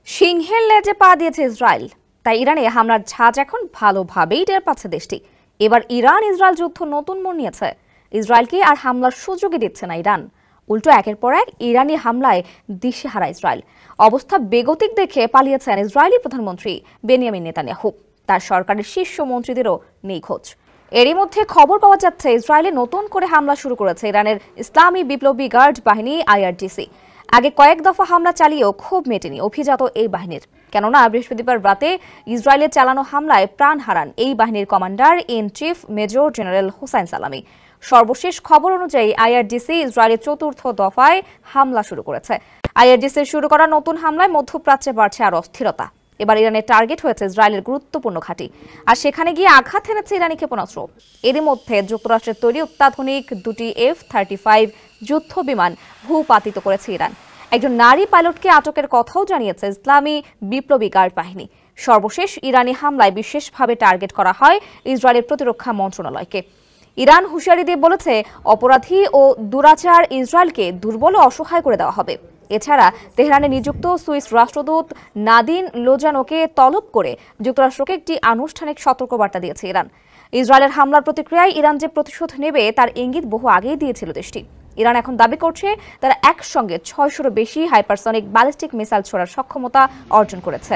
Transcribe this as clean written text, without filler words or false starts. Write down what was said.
সিংহের লেজে পা দিয়েছে ইসরায়েল, তাই ইরানে হামলার ঝাঁজ এখন ভালোভাবেই টের পাচ্ছে দেশটি। এবার ইরান ইসরায়েল যুদ্ধ নতুন মোড় নিয়েছে। ইসরায়েলকে আর হামলার সুযোগই দিচ্ছে না ইরান, উল্টো একের পর এক ইরানি হামলায় দিশেহারা ইসরায়েল। অবস্থা বেগতিক দেখে পালিয়েছেন ইসরায়েলি প্রধানমন্ত্রী বেনিয়ামিন নেতানিয়াহু। তার সরকারের শীর্ষ মন্ত্রীদেরও নেই খোঁজ। এরই মধ্যে খবর পাওয়া যাচ্ছে ইসরায়েলে নতুন করে হামলা শুরু করেছে ইরানের ইসলামী বিপ্লবী গার্ড বাহিনী IRGC। আগে কয়েক দফা হামলা চালিয়েও ক্ষোভ মেটেনি অভিজাত এই বাহিনীর, কেননা বৃহস্পতিবার রাতে ইসরায়েলের চালানো হামলায় প্রাণ হারান এই বাহিনীর commander in chief major general Hossain সালামি। সর্বশেষ খবর অনুযায়ী IRGC ইসরায়েলের চতুর্থ দফায় হামলা শুরু করেছে। IRGC শুরু করা নতুন হামলায় মধ্যপ্রাচ্যে বাড়ছে আর অস্থিরতা। এবার ইরানের টার্গেট হয়েছে ইসরায়েলের গুরুত্বপূর্ণ ঘাঁটি, আর সেখানে গিয়ে আঘাত হেনেছে ইরানি ক্ষেপণাস্ত্র। এরই মধ্যে যুক্তরাষ্ট্রের তৈরি অত্যাধুনিক দুটি F-35 যুদ্ধ বিমান ভূপাতিত করেছে ইরান। একজন নারী পাইলটকে আটকের কথাও জানিয়েছে ইসলামী বিপ্লবী গার্ড বাহিনী। সর্বশেষ ইরানি হামলায় বিশেষভাবে টার্গেট করা হয় ইসরায়েলের প্রতিরক্ষা মন্ত্রণালয়কে। ইরান হুঁশিয়ারি দিয়ে বলেছে, অপরাধী ও দুরাচার ইসরায়েলকে দুর্বল ও অসহায় করে দেওয়া হবে। এছাড়া তেহরানে নিযুক্ত সুইস রাষ্ট্রদূত নাদিন লোজানোকে তলব করে যুক্তরাষ্ট্রকে একটি আনুষ্ঠানিক সতর্কবার্তা দিয়েছে ইরান। ইসরায়েলের হামলার প্রতিক্রিয়ায় ইরান যে প্রতিশোধ নেবে তার ইঙ্গিত বহু আগেই দিয়েছিল দেশটি। ইরান এখন দাবি করছে তারা একসঙ্গে 600-র বেশি হাইপারসনিক ব্যালিস্টিক মিসাইল ছোড়ার সক্ষমতা অর্জন করেছে।